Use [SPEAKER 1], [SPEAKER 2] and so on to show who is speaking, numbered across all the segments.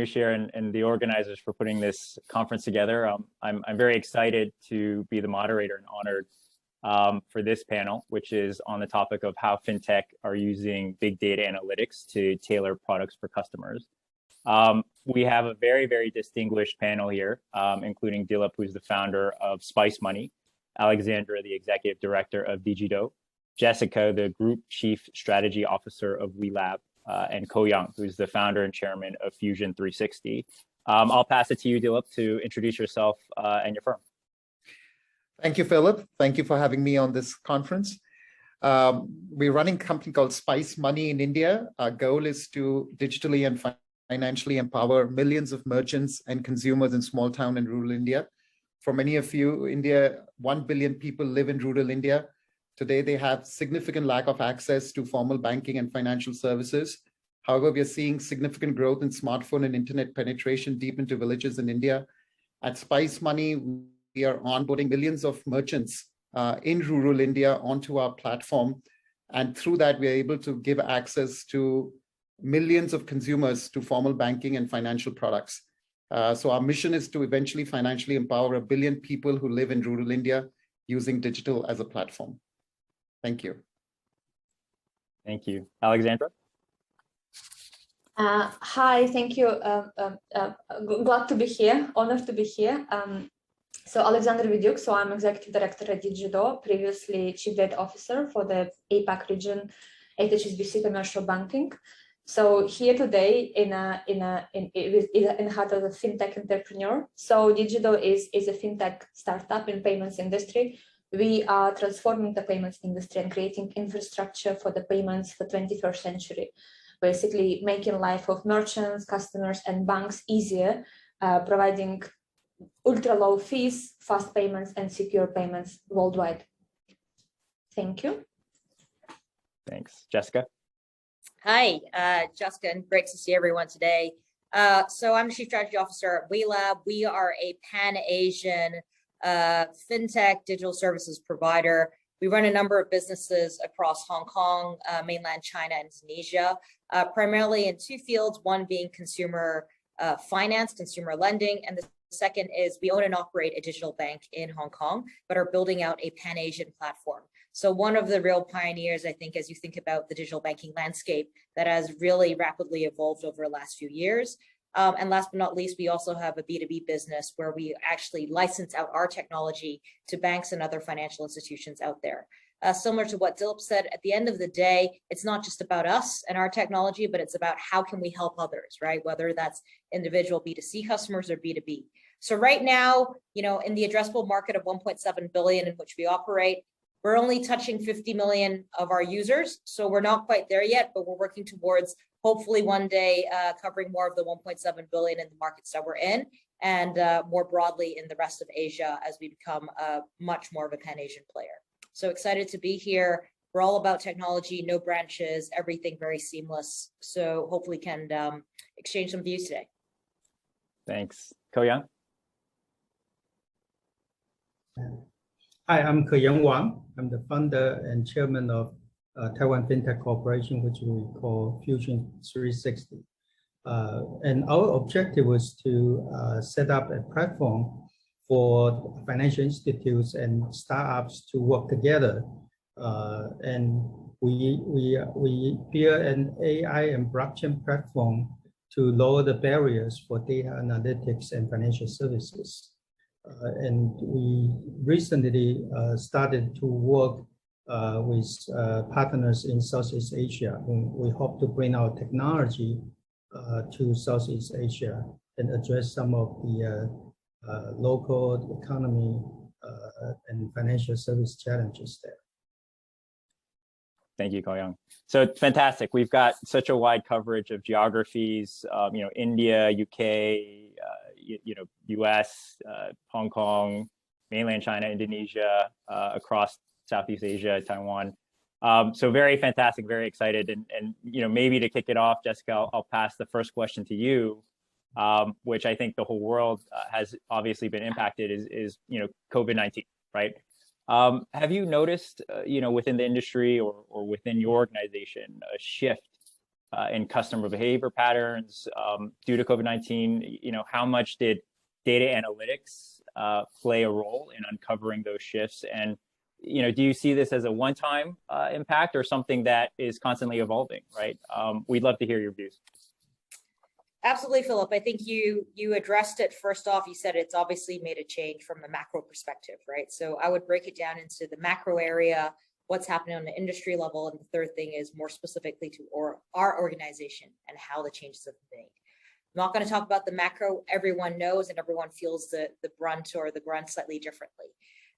[SPEAKER 1] Bashir and the organizers for putting this conference together. I'm very excited to be the moderator and honored for this panel, which is on the topic of how FinTech are using big data analytics to tailor products for customers. We have a very, very distinguished panel here, including Dilip, who's the founder of Spice Money, Alexandra, the executive director of DigiDoe, Jessica, the group chief strategy officer of WeLab, and Yang, who's the founder and chairman of Fusion 360. I'll pass it to you, Dilip, to introduce yourself and your firm.
[SPEAKER 2] Thank you, Philip. Thank you for having me on this conference. We're running a company called Spice Money in India. Our goal is to digitally and financially empower millions of merchants and consumers in small town and rural India. For many of you, 1 billion people live in rural India. Today, they have significant lack of access to formal banking and financial services. However, we are seeing significant growth in smartphone and internet penetration deep into villages in India. At Spice Money, we are onboarding millions of merchants in rural India onto our platform. And through that, we are able to give access to millions of consumers to formal banking and financial products. So our mission is to eventually financially empower 1 billion people who live in rural India using digital as a platform. Thank you.
[SPEAKER 1] Thank you. Alexandra?
[SPEAKER 3] Hi, thank you. Glad to be here, honored to be here. So Alexandra Vidyuk, so I'm executive director at DigiDoe, previously chief data officer for the APAC region at HSBC Commercial Banking. So here today in heart of a fintech entrepreneur. So DigiDoe is a fintech startup in payments industry. We are transforming the payments industry and creating infrastructure for the payments for 21st century, basically making life of merchants, customers, and banks easier, providing ultra low fees, fast payments, and secure payments worldwide. Thank you.
[SPEAKER 1] Thanks. Jessica?
[SPEAKER 4] Hi, Jessica, and great to see everyone today. So I'm the Chief Strategy Officer at WeLab. We are a Pan-Asian FinTech digital services provider. We run a number of businesses across Hong Kong, mainland China, and Indonesia, primarily in 2 fields, one being consumer finance, consumer lending, and the second is we own and operate a digital bank in Hong Kong, but are building out a Pan-Asian platform. So one of the real pioneers, I think, as you think about the digital banking landscape that has really rapidly evolved over the last few years. And last but not least, we also have a B2B business where we actually license out our technology to banks and other financial institutions out there. Similar to what Dilip said, at the end of the day, it's not just about us and our technology, but it's about how can we help others, right? Whether that's individual B2C customers or B2B. So right now, in the addressable market of 1.7 billion in which we operate, we're only touching 50 million of our users. So we're not quite there yet, but we're working towards hopefully one day covering more of the 1.7 billion in the markets that we're in, and more broadly in the rest of Asia as we become much more of a Pan-Asian player. So excited to be here. We're all about technology, no branches, everything very seamless. So hopefully can exchange some views today.
[SPEAKER 1] Thanks. Yang?
[SPEAKER 5] Hi, I'm Wang. I'm the founder and chairman of Taiwan FinTech Corporation, which we call Fusion 360. And our objective was to set up a platform for financial institutes and startups to work together. And we build an AI and blockchain platform to lower the barriers for data analytics and financial services. And we recently started to work with partners in Southeast Asia. We hope to bring our technology to Southeast Asia and address some of the local economy and financial service challenges there.
[SPEAKER 1] Thank you, Yang. So fantastic. We've got such a wide coverage of geographies, India, UK, US, Hong Kong, mainland China, Indonesia, across Southeast Asia, Taiwan. So very fantastic, very excited. And maybe to kick it off, Jessica, I'll pass the first question to you, which I think the whole world has obviously been impacted is COVID-19, right? Have you noticed, within the industry or within your organization, a shift in customer behavior patterns due to COVID-19. You know, how much did data analytics play a role in uncovering those shifts? And, you know, do you see this as a one-time impact or something that is constantly evolving, right? We'd love to hear your views.
[SPEAKER 4] Absolutely, Philip. I think you addressed it. First off, you said it's obviously made a change from the macro perspective, right? So I would break it down into the macro area, what's happening on the industry level, and the third thing is more specifically to our organization and how the changes have been made. I'm not going to talk about the macro. Everyone knows and everyone feels the brunt or the grunt slightly differently.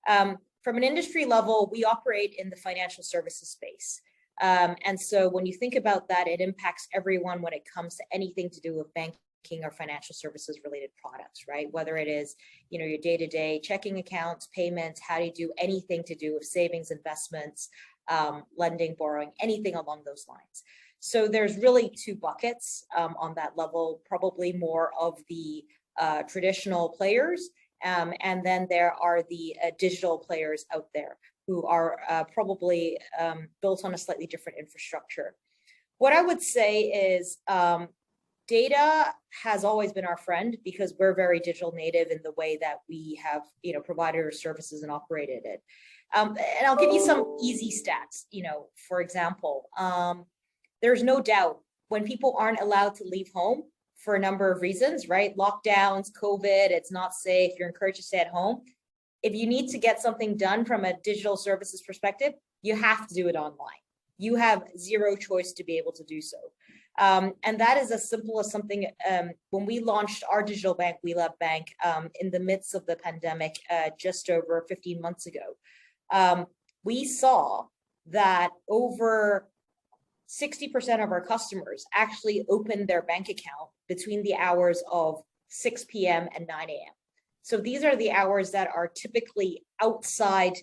[SPEAKER 4] From an industry level, we operate in the financial services space. And so when you think about that, it impacts everyone when it comes to anything to do with banking or financial services related products, right? Whether it is, you know, your day-to-day checking accounts, payments, how do you do anything to do with savings, investments, lending, borrowing, anything along those lines. So there's really two buckets on that level, probably more of the traditional players. And then there are the digital players out there who are probably built on a slightly different infrastructure. What I would say is data has always been our friend because we're very digital native in the way that we have, you know, provided our services and operated it. And I'll give you some easy stats. You know, for example, there's no doubt when people aren't allowed to leave home for a number of reasons, right? Lockdowns, COVID, it's not safe, you're encouraged to stay at home. If you need to get something done from a digital services perspective, you have to do it online. You have zero choice to be able to do so. And that is as simple as something, when we launched our digital bank, WeLab Bank, in the midst of the pandemic, just over 15 months ago, we saw that over 60% of our customers actually opened their bank account between the hours of 6 p.m. and 9 a.m. So these are the hours that are typically outside,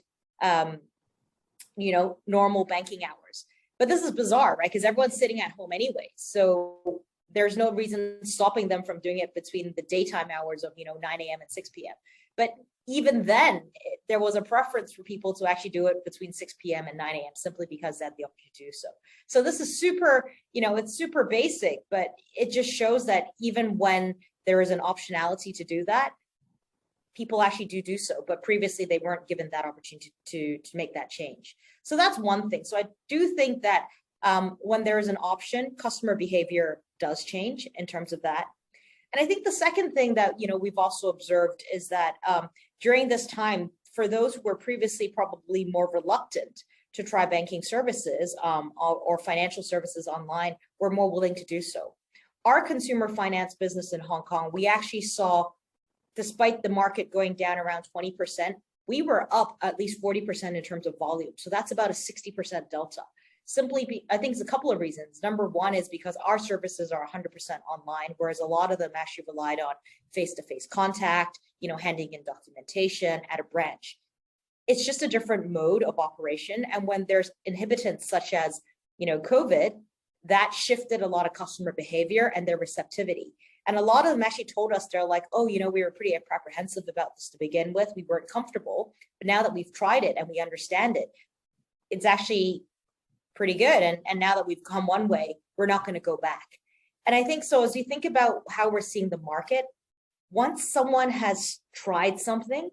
[SPEAKER 4] you know, normal banking hours. But this is bizarre, right? Because everyone's sitting at home anyway. So there's no reason stopping them from doing it between the daytime hours of, you know, 9 a.m. and 6 p.m. But even then, there was a preference for people to actually do it between 6 p.m. and 9 a.m. simply because they had the opportunity to do so. So this is super, you know, it's super basic, but it just shows that even when there is an optionality to do that, people actually do so, but previously they weren't given that opportunity to make that change. So that's one thing. So I do think that when there is an option, customer behavior does change in terms of that. And I think the second thing that, you know, we've also observed is that during this time, for those who were previously probably more reluctant to try banking services or financial services online, were more willing to do so. Our consumer finance business in Hong Kong, we actually saw, despite the market going down around 20%, we were up at least 40% in terms of volume. So that's about a 60% delta. I think it's a couple of reasons. Number one is because our services are 100% online, whereas a lot of them actually relied on face-to-face contact, you know, handing in documentation at a branch. It's just a different mode of operation. And when there's inhibitants such as, you know, COVID, that shifted a lot of customer behavior and their receptivity. And a lot of them actually told us, they're like, oh, you know, we were pretty apprehensive about this to begin with. We weren't comfortable, but now that we've tried it and we understand it, it's actually pretty good. And now that we've come one way, we're not going to go back. And I think so, as you think about how we're seeing the market, once someone has tried something,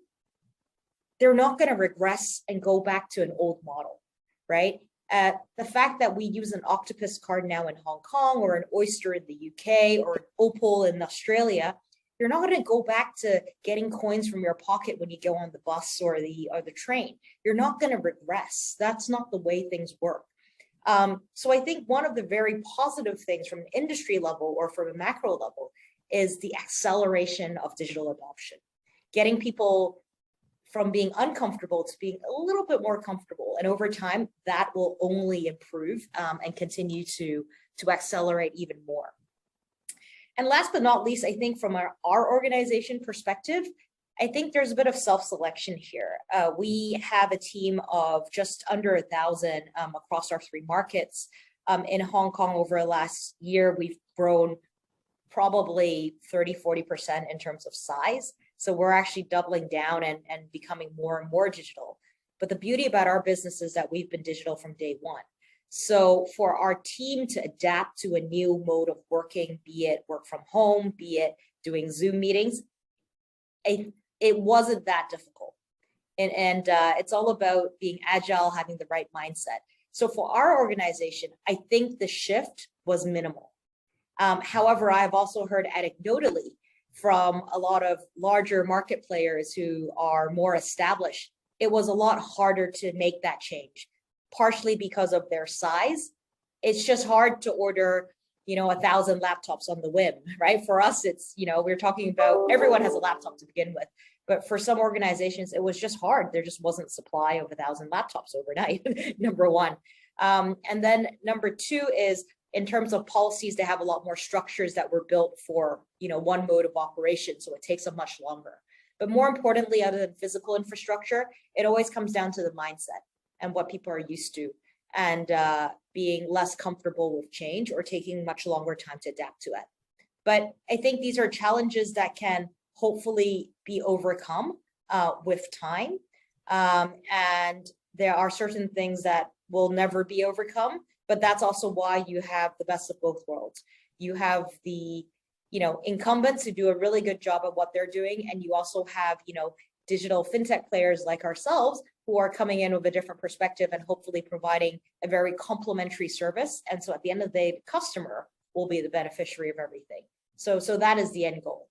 [SPEAKER 4] they're not going to regress and go back to an old model, right? The fact that we use an Octopus card now in Hong Kong or an Oyster in the UK or an Opal in Australia, you're not going to go back to getting coins from your pocket when you go on the bus or the train. You're not going to regress. That's not the way things work. So I think one of the very positive things from an industry level or from a macro level is the acceleration of digital adoption, getting people from being uncomfortable to being a little bit more comfortable. And over time, that will only improve and continue to accelerate even more. And last but not least, I think from our organization perspective, I think there's a bit of self-selection here. We have a team of just under 1,000 across our 3 markets. In Hong Kong over the last year, we've grown probably 30–40% in terms of size. So we're actually doubling down and becoming more and more digital. But the beauty about our business is that we've been digital from day one. So for our team to adapt to a new mode of working, be it work from home, be it doing Zoom meetings, it wasn't that difficult. And it's all about being agile, having the right mindset. So for our organization, I think the shift was minimal. However, I've also heard anecdotally from a lot of larger market players who are more established, it was a lot harder to make that change, partially because of their size. It's just hard to order, 1,000 laptops on the whim, right? For us, it's, we're talking about everyone has a laptop to begin with, but for some organizations, it was just hard. There just wasn't supply of 1,000 laptops overnight, number one. And then number two is, in terms of policies, they have a lot more structures that were built for, one mode of operation. So it takes a much longer. But more importantly, other than physical infrastructure, it always comes down to the mindset and what people are used to, and being less comfortable with change or taking much longer time to adapt to it. But I think these are challenges that can hopefully be overcome with time. And there are certain things that will never be overcome. But that's also why you have the best of both worlds. You have the, incumbents who do a really good job of what they're doing. And you also have, digital fintech players like ourselves who are coming in with a different perspective and hopefully providing a very complementary service. And so at the end of the day, the customer will be the beneficiary of everything. So that is the end goal.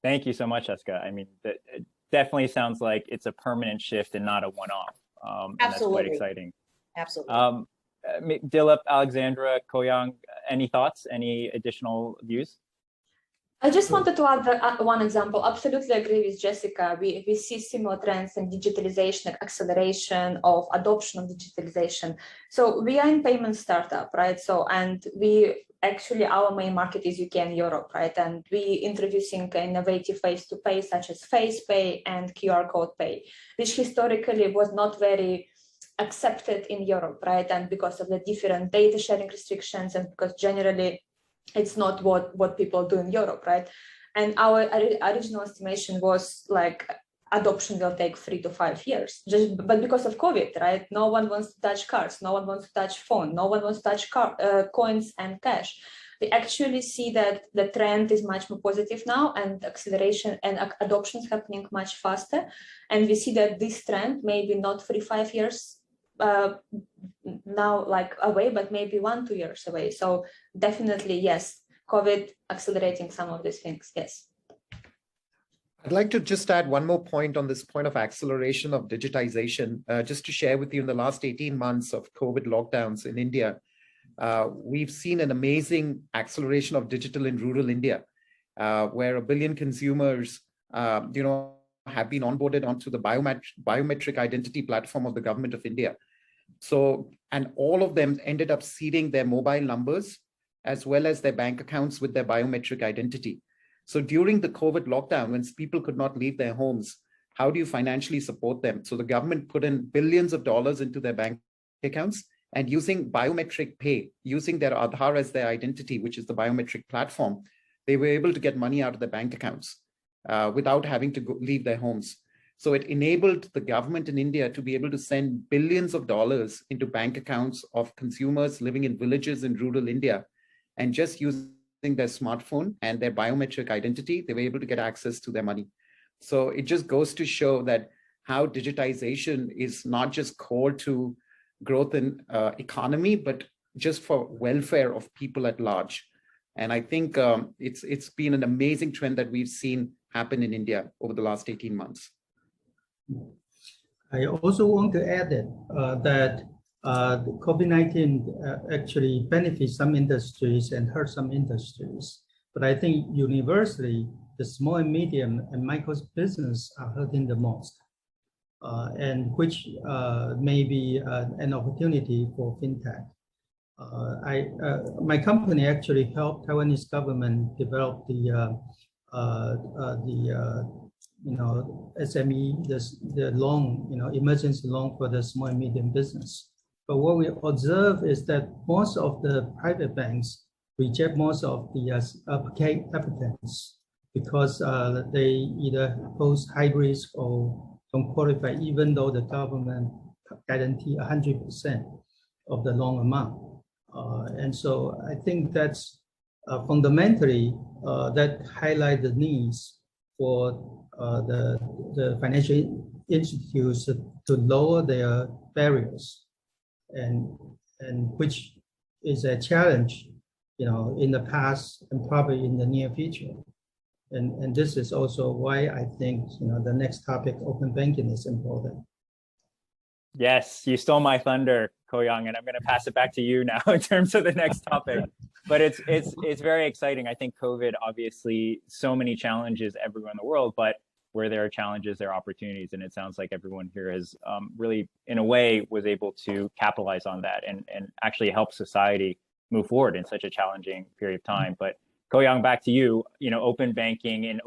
[SPEAKER 1] Thank you so much, Jessica. I mean, it definitely sounds like it's a permanent shift and not a one-off.
[SPEAKER 4] Absolutely.
[SPEAKER 1] And that's quite exciting.
[SPEAKER 4] Absolutely.
[SPEAKER 1] Dilip, Alexandra, Koyang, any thoughts, any additional views?
[SPEAKER 3] I just wanted to add one example. Absolutely agree with Jessica. We see similar trends in digitalization, acceleration of adoption of digitalization. So we are in payment startup, right? So, and our main market is UK and Europe, right? And we introducing innovative ways to pay, such as face pay and QR code pay, which historically was not very accepted in Europe, right? And because of the different data sharing restrictions, and because generally it's not what people do in Europe, right? And our original estimation was like adoption will take 3 to 5 years, but because of COVID, right? No one wants to touch cards, no one wants to touch phone, no one wants to touch coins and cash. We actually see that the trend is much more positive now, and acceleration and adoption is happening much faster. And we see that this trend maybe not 3-5 years now like away, but maybe 1-2 years away. So definitely, yes, COVID accelerating some of these things, yes.
[SPEAKER 2] I'd like to just add one more point on this point of acceleration of digitization, just to share with you in the last 18 months of COVID lockdowns in India, we've seen an amazing acceleration of digital in rural India, where 1 billion consumers, have been onboarded onto the biometric identity platform of the government of India. So, and all of them ended up seeding their mobile numbers as well as their bank accounts with their biometric identity. So during the COVID lockdown, when people could not leave their homes, how do you financially support them? So the government put in billions of dollars into their bank accounts, and using biometric pay, using their Aadhaar as their identity, which is the biometric platform, they were able to get money out of their bank accounts without having to leave their homes. So it enabled the government in India to be able to send billions of dollars into bank accounts of consumers living in villages in rural India, and just using their smartphone and their biometric identity, they were able to get access to their money. So it just goes to show that how digitization is not just core to growth in economy, but just for welfare of people at large. And I think it's been an amazing trend that we've seen happen in India over the last 18 months.
[SPEAKER 5] I also want to add that COVID-19 actually benefits some industries and hurt some industries. But I think universally, the small and medium and micro business are hurting the most, and which may be an opportunity for FinTech. My company actually helped Taiwanese government develop the SME, the loan, emergency loan for the small and medium business. But what we observe is that most of the private banks reject most of the applicants because they either pose high risk or don't qualify, even though the government guarantee 100% of the loan amount. And so I think that's fundamentally that highlight the needs for the financial institutes to lower their barriers, and which is a challenge, in the past and probably in the near future. And this is also why I think the next topic, open banking, is important.
[SPEAKER 1] Yes, you stole my thunder, Ko-Young, and I'm going to pass it back to you now in terms of the next topic. But it's very exciting. I think COVID, obviously, so many challenges everywhere in the world, but where there are challenges, there are opportunities. And it sounds like everyone here has really, in a way, was able to capitalize on that and actually help society move forward in such a challenging period of time. But Ko-Young, back to you, open banking and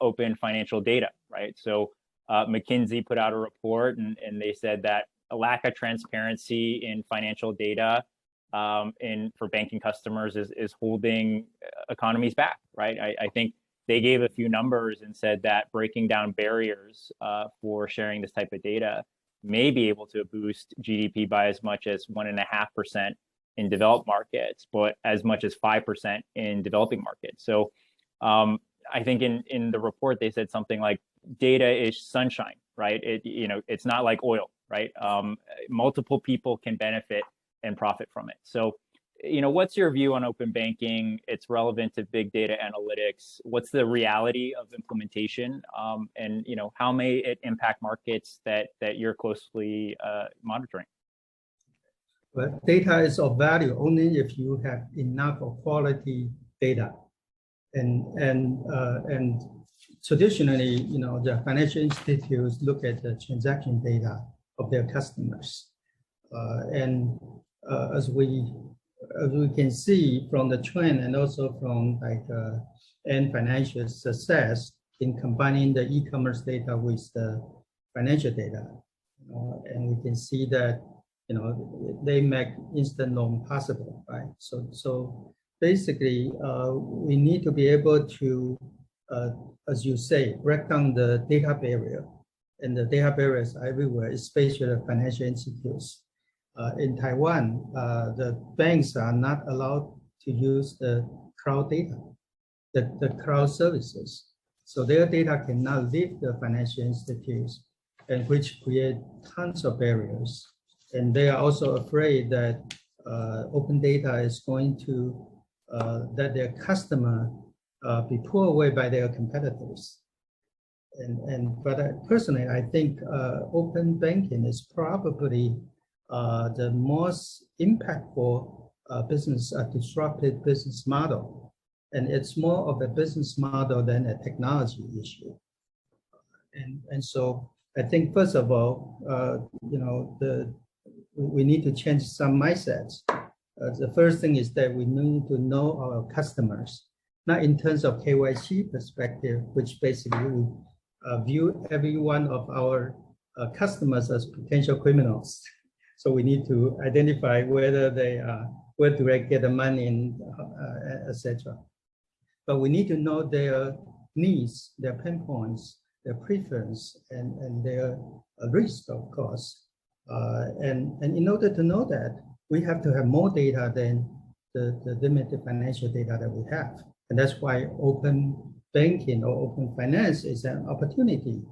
[SPEAKER 1] open financial data, right? So McKinsey put out a report and they said that a lack of transparency in financial data for banking customers is holding economies back, right? I think they gave a few numbers and said that breaking down barriers for sharing this type of data may be able to boost GDP by as much as 1.5% in developed markets, but as much as 5% in developing markets. So I think in the report, they said something like data is sunshine, right? It's not like oil, right? Multiple people can benefit and profit from it. So, what's your view on open banking? It's relevant to big data analytics. What's the reality of implementation? And, how may it impact markets that you're closely monitoring?
[SPEAKER 5] Well, data is of value only if you have enough of quality data. And traditionally, the financial institutes look at the transaction data of their customers. As we can see from the trend and also from Ant Financial success in combining the e-commerce data with the financial data, and we can see that they make instant loan possible, right? So basically, we need to be able to, as you say, break down the data barrier, and the data barriers are everywhere, especially the financial institutes. In Taiwan, the banks are not allowed to use the cloud data, the cloud services. So their data cannot leave the financial institutes, and which create tons of barriers. And they are also afraid that open data is going to, that their customer be pulled away by their competitors. But personally, I think open banking is probably the most impactful disruptive business model. And it's more of a business model than a technology issue. And so I think, first of all, we need to change some mindsets. The first thing is that we need to know our customers, not in terms of KYC perspective, which basically we view every one of our customers as potential criminals. So we need to identify whether they are, where do they get the money, etc. But we need to know their needs, their pain points, their preference, and their risk, of course. And in order to know that, we have to have more data than the limited financial data that we have. And that's why open banking or open finance is an opportunity,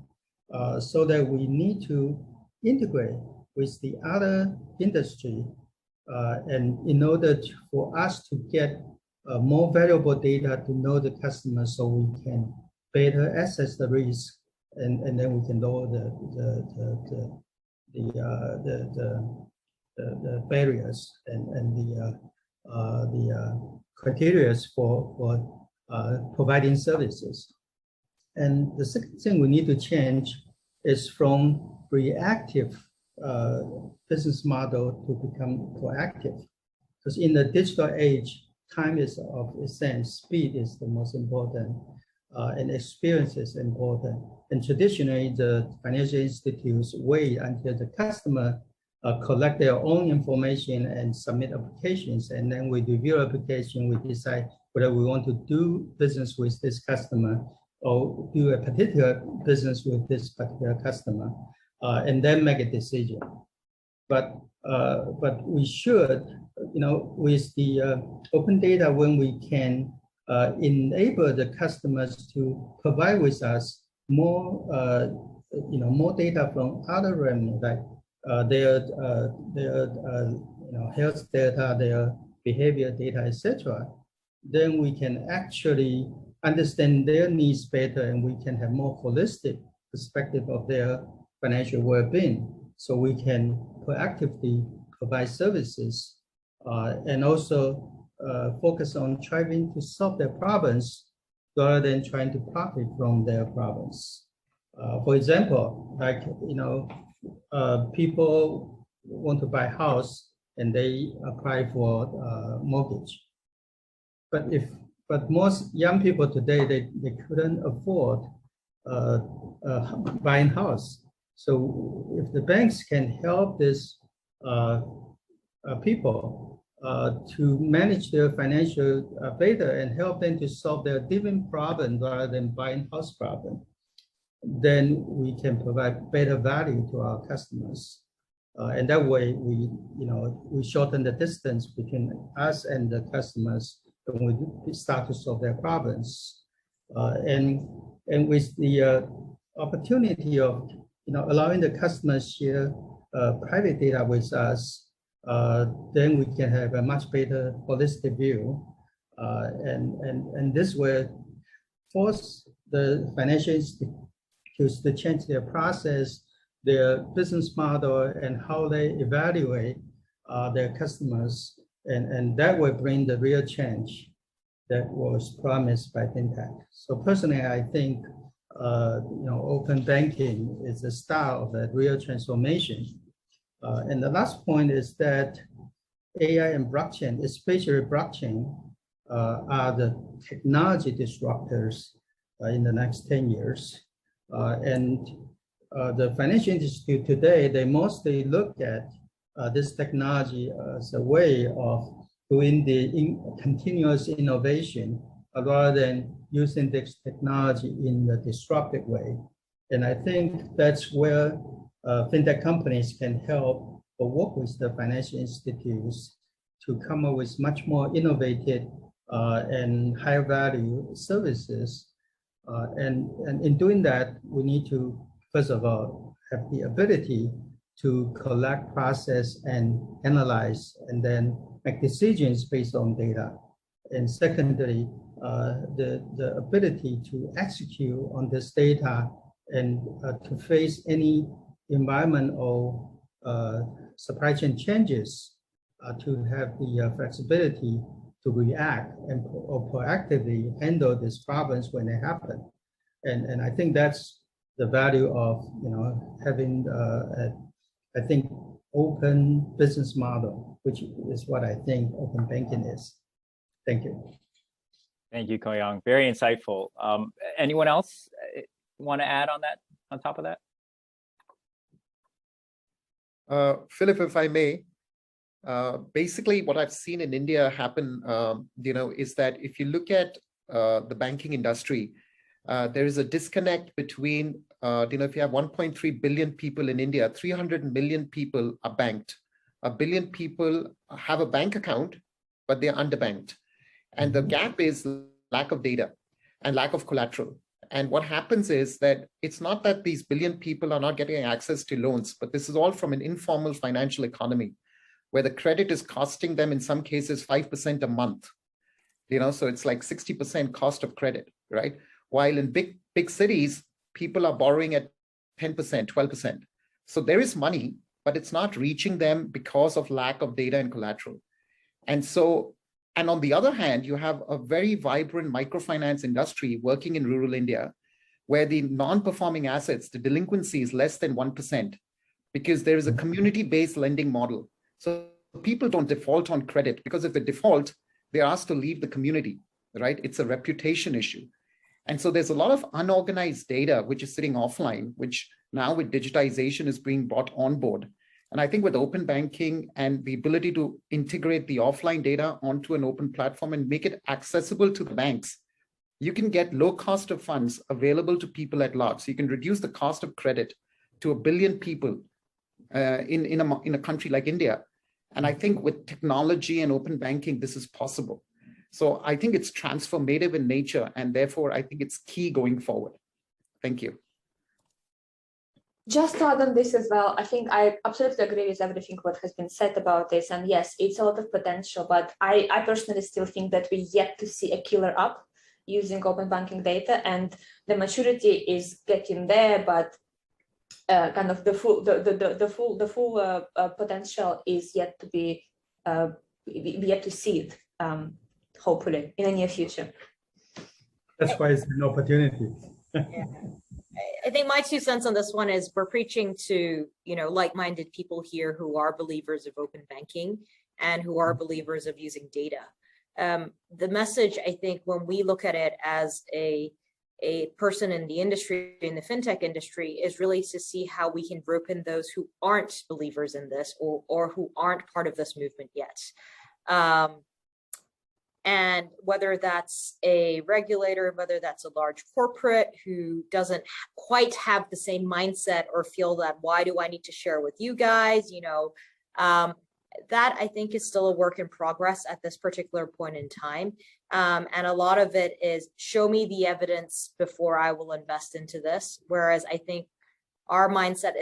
[SPEAKER 5] so that we need to integrate with the other industry, and in order for us to get more valuable data to know the customer, so we can better assess the risk, and then we can lower the barriers and the criteria for providing services. And the second thing we need to change is from reactive business model to become proactive. Because in the digital age, time is of essence, speed is the most important, and experience is important. And traditionally, the financial institutes wait until the customer collect their own information and submit applications, and then we review application, we decide whether we want to do business with this customer or do a particular business with this particular customer, and then make a decision. but we should, with the open data, when we can enable the customers to provide with us more, more data from other revenue, like their health data, their behavior data, etc. Then we can actually understand their needs better, and we can have more holistic perspective of their financial well-being, so we can proactively provide services and also focus on trying to solve their problems rather than trying to profit from their problems. For example, like, people want to buy a house and they apply for mortgage. But most young people today, they couldn't afford buying house. So if the banks can help this people to manage their financial better and help them to solve their different problem rather than buying house problem, then we can provide better value to our customers. And that way we shorten the distance between us and the customers when we start to solve their problems. And with the opportunity of allowing the customers share private data with us, then we can have a much better holistic view, and this will force the financial institutions to change their process, their business model, and how they evaluate their customers, and that will bring the real change that was promised by FinTech. So personally, I think open banking is the start of that real transformation. And the last point is that AI and blockchain, especially blockchain, are the technology disruptors in the next 10 years. And the financial industry today, they mostly look at this technology as a way of doing the continuous innovation rather than using this technology in a disruptive way. And I think that's where FinTech companies can help or work with the financial institutes to come up with much more innovative and higher value services. And in doing that, we need to, first of all, have the ability to collect, process, and analyze, and then make decisions based on data. And secondly, the ability to execute on this data and to face any environment or supply chain changes, to have the flexibility to react and or proactively handle these problems when they happen. And I think that's the value of having I think open business model, which is what I think open banking is. Thank you.
[SPEAKER 1] Thank you, Ko-Young. Very insightful. Anyone else want to add on that, on top of that?
[SPEAKER 2] Philip, if I may, basically what I've seen in India happen, is that if you look at the banking industry, there is a disconnect between, if you have 1.3 billion people in India, 300 million people are banked. 1 billion people have a bank account, but they're underbanked. And the gap is lack of data and lack of collateral. And what happens is that it's not that these billion people are not getting access to loans, but this is all from an informal financial economy where the credit is costing them in some cases 5% a month. So it's like 60% cost of credit, right? While in big cities, people are borrowing at 10%, 12%. So there is money, but it's not reaching them because of lack of data and collateral. And on the other hand, you have a very vibrant microfinance industry working in rural India, where the non-performing assets, the delinquency is less than 1%, because there is a community-based lending model. So people don't default on credit, because if they default, they're asked to leave the community, right? It's a reputation issue. And so there's a lot of unorganized data which is sitting offline, which now with digitization is being brought on board. And I think with open banking and the ability to integrate the offline data onto an open platform and make it accessible to the banks, you can get low cost of funds available to people at large. So you can reduce the cost of credit to 1 billion people in a country like India. And I think with technology and open banking, this is possible. So I think it's transformative in nature, and therefore I think it's key going forward. Thank you.
[SPEAKER 3] Just to add on this as well, I think I absolutely agree with everything what has been said about this. And yes, it's a lot of potential, but I personally still think that we yet to see a killer app using open banking data, and the maturity is getting there, but kind of the full potential is yet to be yet to see it, hopefully in the near future.
[SPEAKER 5] That's why it's an opportunity.
[SPEAKER 4] Yeah. I think my 2 cents on this one is we're preaching to, you know, like-minded people here who are believers of open banking and who are believers of using data. The message, I think, when we look at it as a person in the industry, in the fintech industry, is really to see how we can rope in those who aren't believers in this or who aren't part of this movement yet. And whether that's a regulator, whether that's a large corporate who doesn't quite have the same mindset or feel that, why do I need to share with you guys? You know, that I think is still a work in progress at this particular point in time. And a lot of it is show me the evidence before I will invest into this. Whereas I think our mindset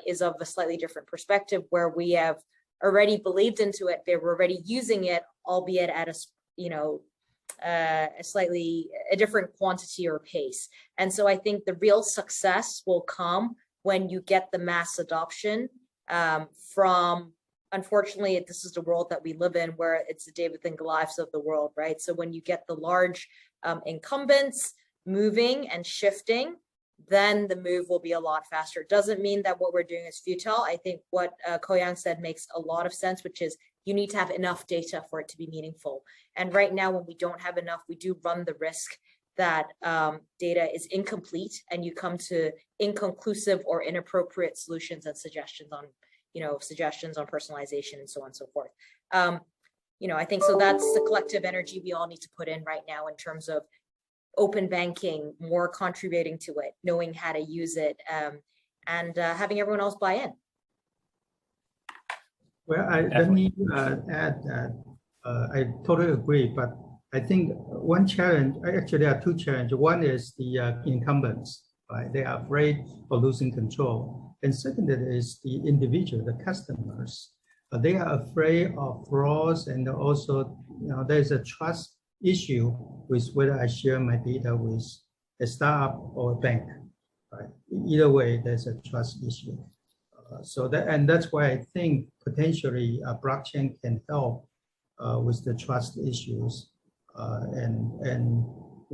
[SPEAKER 4] is of a slightly different perspective, where we have already believed into it, we're already using it, albeit at a a different quantity or pace. And so I think the real success will come when you get the mass adoption from, unfortunately, this is the world that we live in, where it's the David and Goliaths of the world, right? So when you get the large incumbents moving and shifting, then the move will be a lot faster. It doesn't mean that what we're doing is futile. I think what Koyang said makes a lot of sense, which is you need to have enough data for it to be meaningful. And right now, when we don't have enough, we do run the risk that data is incomplete and you come to inconclusive or inappropriate solutions and suggestions on, suggestions on personalization and so on and so forth. I think so that's the collective energy we all need to put in right now in terms of open banking, more contributing to it, knowing how to use it, and having everyone else buy in.
[SPEAKER 5] Well, let me add that I totally agree, but I think one challenge, actually there are two challenges. One is the incumbents, right? They are afraid of losing control. And second is the individual, the customers. They are afraid of frauds, and also there's a trust issue with whether I share my data with a startup or a bank. Right? Either way, there's a trust issue. That's why I think potentially blockchain can help with the trust issues.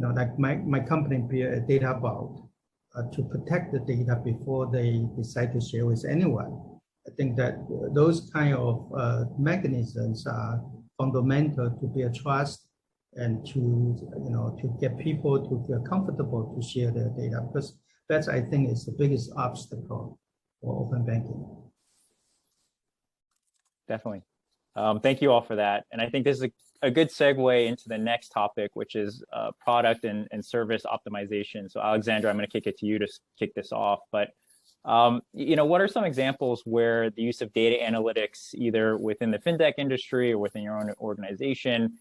[SPEAKER 5] Like my company built a data vault to protect the data before they decide to share with anyone. I think that those kind of mechanisms are fundamental to build trust and to get people to feel comfortable to share their data, because that's, I think, is the biggest obstacle for open banking.
[SPEAKER 1] Definitely. Thank you all for that. And I think this is a good segue into the next topic, which is product and service optimization. So Alexandra, I'm going to kick it to you to kick this off. But what are some examples where the use of data analytics, either within the fintech industry or within your own organization,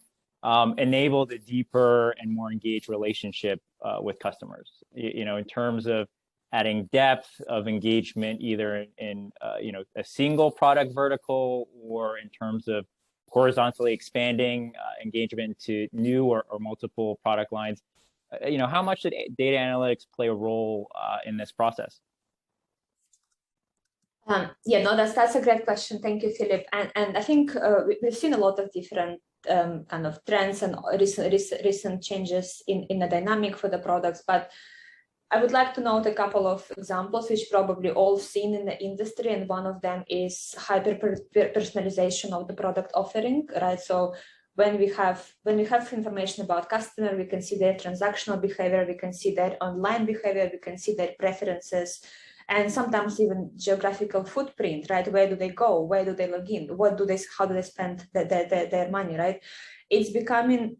[SPEAKER 1] enable the deeper and more engaged relationship with customers, in terms of adding depth of engagement, either in a single product vertical or in terms of horizontally expanding engagement to new or multiple product lines. How much did data analytics play a role in this process?
[SPEAKER 3] That's a great question. Thank you, Dilip. And I think we've seen a lot of different kind of trends and recent changes in the dynamic for the products, but I would like to note a couple of examples which probably all seen in the industry, and one of them is hyper personalization of the product offering, right? So when we have information about customer, we can see their transactional behavior, we can see their online behavior, we can see their preferences, and sometimes even geographical footprint, right? Where do they go? Where do they log in? How do they spend their money, right? It's becoming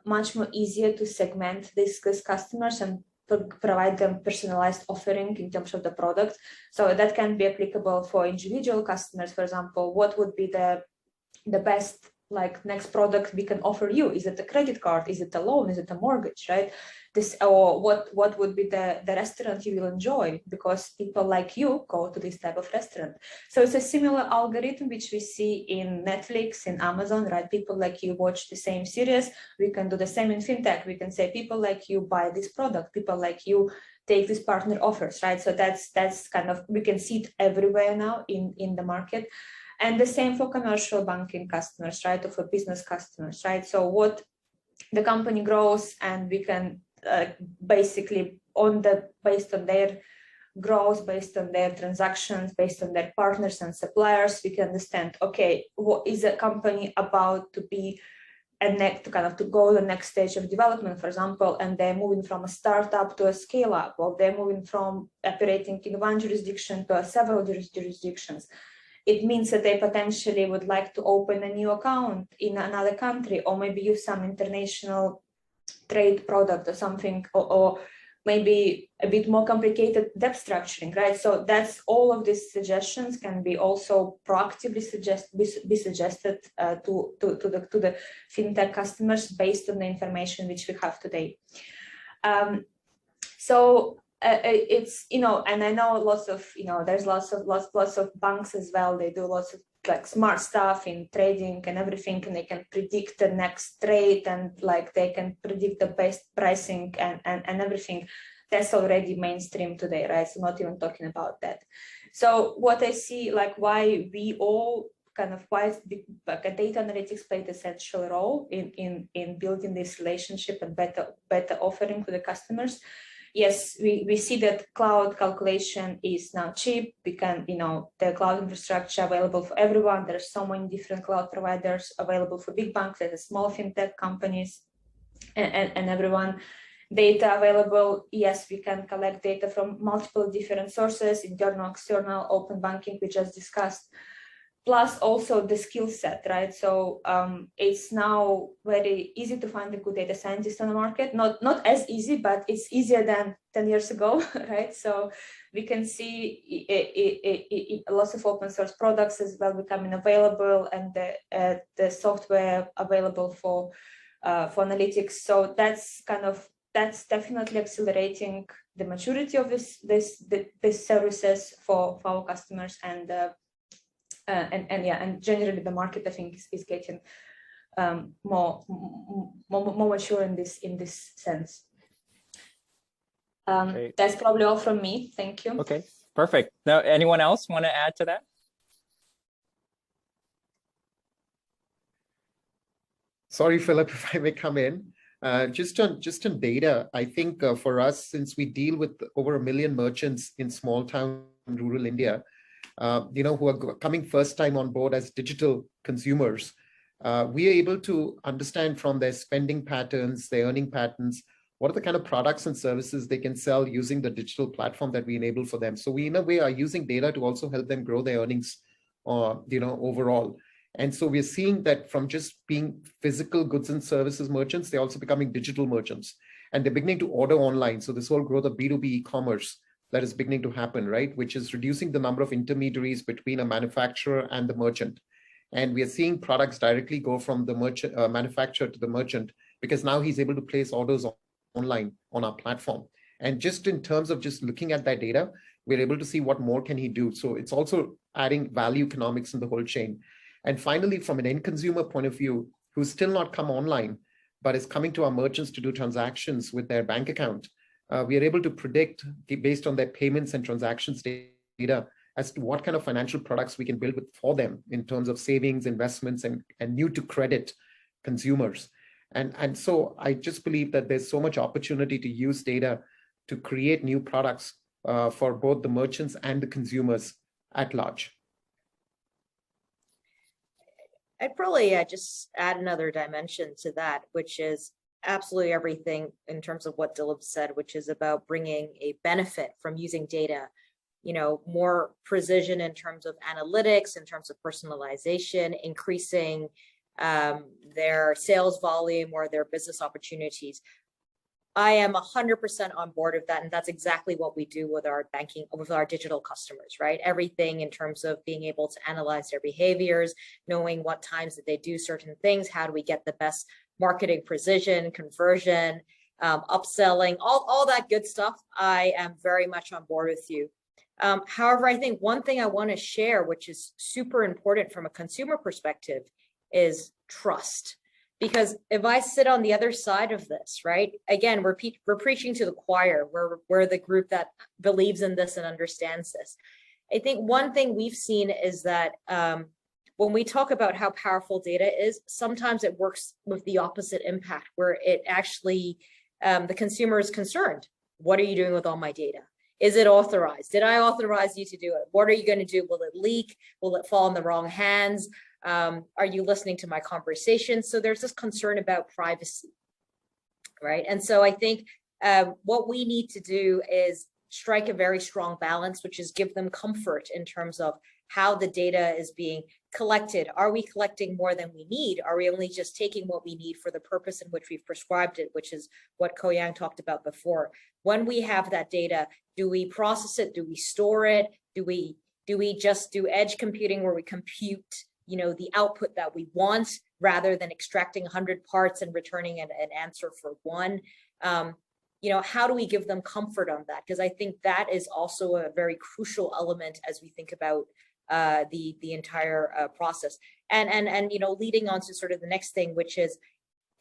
[SPEAKER 3] much more easier to segment these customers and provide them personalized offering in terms of the product. So that can be applicable for individual customers. For example, what would be the best like next product we can offer you? Is it a credit card? Is it a loan? Is it a mortgage, right? This, or what would be the restaurant you will enjoy, because people like you go to this type of restaurant. So it's a similar algorithm which we see in Netflix, in Amazon, right? People like you watch the same series. We can do the same in FinTech. We can say people like you buy this product, people like you take these partner offers, right? So that's kind of, we can see it everywhere now in the market. And the same for commercial banking customers, right? Or for business customers, right? So what the company grows, and we can basically based on their growth, based on their transactions, based on their partners and suppliers, we can understand, okay, what is a company about to be to go the next stage of development, for example, and they're moving from a startup to a scale up, or they're moving from operating in one jurisdiction to several jurisdictions. It means that they potentially would like to open a new account in another country, or maybe use some international trade product or something, or maybe a bit more complicated debt structuring, right? So that's all of these suggestions can be also proactively be suggested to the FinTech customers based on the information which we have today. It's, you know, and I know lots of, you know, there's lots of banks as well. They do lots of like smart stuff in trading and everything, and they can predict the next trade, and like they can predict the best pricing and everything. That's already mainstream today, right? So not even talking about that. So what I see, like why we all kind of, why like a data analytics played an essential role in building this relationship and better offering to the customers. Yes, we see that cloud calculation is now cheap. We can, you know, the cloud infrastructure available for everyone. There's so many different cloud providers available for big banks, there's small fintech companies, and everyone. Data available. Yes, we can collect data from multiple different sources, internal, external, open banking, we just discussed. Plus also the skill set, right? So it's now very easy to find a good data scientist on the market. Not as easy, but it's easier than 10 years ago, right? So we can see lots of open source products as well becoming available, and the software available for analytics. So that's definitely accelerating the maturity of this services for our customers, and generally the market, I think, is getting more mature in this sense. That's probably all from me. Thank you.
[SPEAKER 1] Okay, perfect. Now, anyone else want to add to that?
[SPEAKER 2] Sorry, Philip, if I may come in. Just on data, I think for us, since we deal with over 1 million merchants in small town rural India, you know, who are coming first time on board as digital consumers, we are able to understand from their spending patterns, their earning patterns, what are the kind of products and services they can sell using the digital platform that we enable for them. So we, in a way, are using data to also help them grow their earnings, you know, overall. And so we're seeing that from just being physical goods and services merchants, they're also becoming digital merchants, and they're beginning to order online. So this whole growth of B2B e-commerce that is beginning to happen, right? Which is reducing the number of intermediaries between a manufacturer and the merchant. And we are seeing products directly go from the merchant manufacturer to the merchant, because now he's able to place orders online on our platform. And just in terms of just looking at that data, we're able to see what more can he do. So it's also adding value economics in the whole chain. And finally, from an end consumer point of view, who's still not come online, but is coming to our merchants to do transactions with their bank account, we are able to predict, based on their payments and transactions data, as to what kind of financial products we can build for them in terms of savings, investments, and new to credit consumers. And so I just believe that there's so much opportunity to use data to create new products for both the merchants and the consumers at large.
[SPEAKER 4] I'd probably just add another dimension to that, which is absolutely everything in terms of what Dilip said, which is about bringing a benefit from using data, you know, more precision in terms of analytics, in terms of personalization, increasing their sales volume or their business opportunities. I am 100% on board with that. And that's exactly what we do with our banking, with our digital customers, right? Everything in terms of being able to analyze their behaviors, knowing what times that they do certain things, how do we get the best marketing precision, conversion, upselling, all that good stuff. I am very much on board with you. However, I think one thing I want to share, which is super important from a consumer perspective, is trust. Because if I sit on the other side of this, right, again, we're preaching to the choir. We're the group that believes in this and understands this. I think one thing we've seen is that when we talk about how powerful data is, sometimes it works with the opposite impact, where it actually, the consumer is concerned. What are you doing with all my data? Is it authorized? Did I authorize you to do it? What are you going to do? Will it leak? Will it fall in the wrong hands? Are you listening to my conversation? So there's this concern about privacy, right? And so I think what we need to do is strike a very strong balance, which is give them comfort in terms of how the data is being collected. Are we collecting more than we need? Are we only just taking what we need for the purpose in which we've prescribed it, which is what Yang talked about before? When we have that data, do we process it? Do we store it? Do we just do edge computing where we compute, you know, the output that we want rather than extracting 100 parts and returning an answer for one? You know, how do we give them comfort on that? Because I think that is also a very crucial element as we think about the entire process. And you know, leading on to sort of the next thing, which is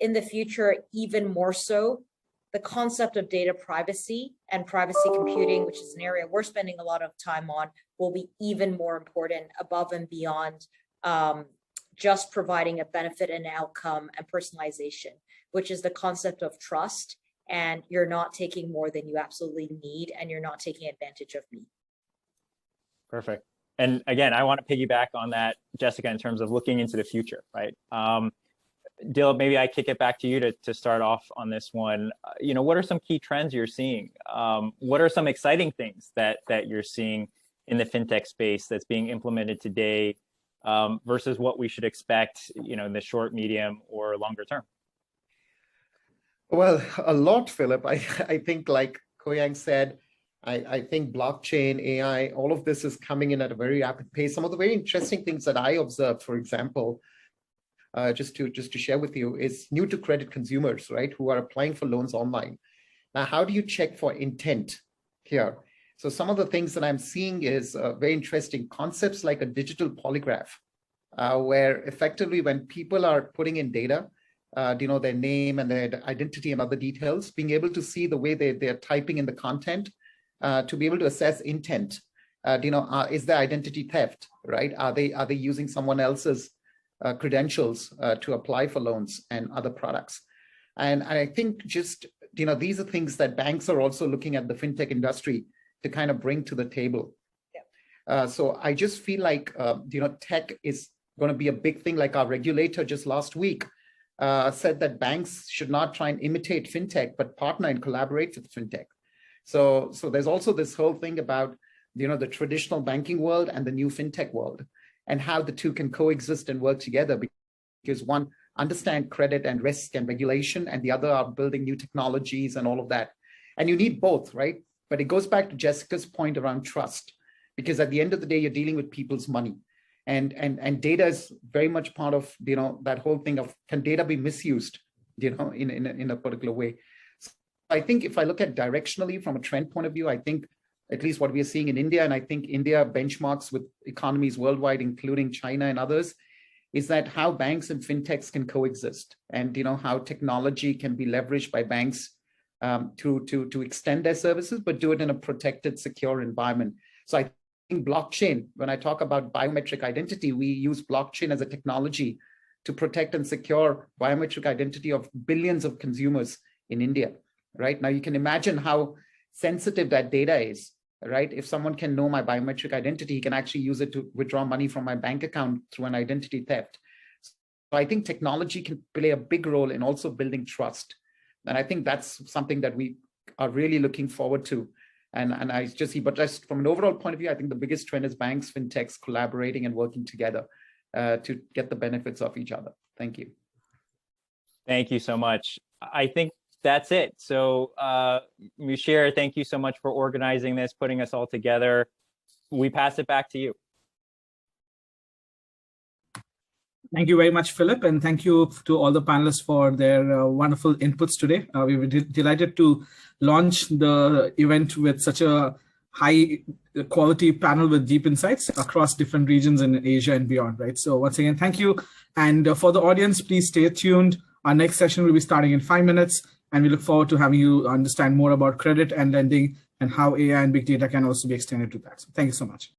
[SPEAKER 4] in the future, even more so, the concept of data privacy and privacy computing, which is an area we're spending a lot of time on, will be even more important above and beyond just providing a benefit and outcome and personalization, which is the concept of trust. And you're not taking more than you absolutely need, and you're not taking advantage of me.
[SPEAKER 1] Perfect. And again, I want to piggyback on that, Jessica, in terms of looking into the future, right? Dilip, maybe I kick it back to you to start off on this one. You know, what are some key trends you're seeing? What are some exciting things that you're seeing in the fintech space that's being implemented today versus what we should expect, you know, in the short, medium, or longer term?
[SPEAKER 2] Well, a lot, Philip. I think, like Yang said, I think blockchain, AI, all of this is coming in at a very rapid pace. Some of the very interesting things that I observed, for example, just to share with you, is new to credit consumers, right, who are applying for loans online. Now, how do you check for intent here? So some of the things that I'm seeing is very interesting concepts like a digital polygraph, where effectively when people are putting in data, you know, their name and their identity and other details, being able to see the way they're typing in the content, to be able to assess intent. You know, is there identity theft, right? Are they using someone else's credentials to apply for loans and other products? And I think just, you know, these are things that banks are also looking at the fintech industry to kind of bring to the table. Yeah. So I just feel like, you know, tech is going to be a big thing. Like our regulator just last week said that banks should not try and imitate fintech, but partner and collaborate with fintech. So there's also this whole thing about, you know, the traditional banking world and the new fintech world, and how the two can coexist and work together, because one understand credit and risk and regulation, and the other are building new technologies and all of that. And you need both, right? But it goes back to Jessica's point around trust, because at the end of the day, you're dealing with people's money. And data is very much part of, you know, that whole thing of, can data be misused, you know, in a particular way. So I think if I look at directionally from a trend point of view, I think at least what we are seeing in India, and I think India benchmarks with economies worldwide, including China and others, is that how banks and fintechs can coexist, and, you know, how technology can be leveraged by banks to extend their services, but do it in a protected, secure environment. So I think blockchain, when I talk about biometric identity, we use blockchain as a technology to protect and secure biometric identity of billions of consumers in India. Right now, you can imagine how sensitive that data is, right? If someone can know my biometric identity, he can actually use it to withdraw money from my bank account through an identity theft. So I think technology can play a big role in also building trust. And I think that's something that we are really looking forward to. And I just see, but just from an overall point of view, I think the biggest trend is banks, fintechs collaborating and working together to get the benefits of each other. Thank you.
[SPEAKER 1] Thank you so much. I think that's it. So Mushir, thank you so much for organizing this, putting us all together. We pass it back to you.
[SPEAKER 6] Thank you very much, Philip, and thank you to all the panelists for their wonderful inputs today. We were delighted to launch the event with such a high quality panel with deep insights across different regions in Asia and beyond, right? So once again, thank you. And for the audience, please stay tuned. Our next session will be starting in 5 minutes, and we look forward to having you understand more about credit and lending and how AI and big data can also be extended to that. So thank you so much.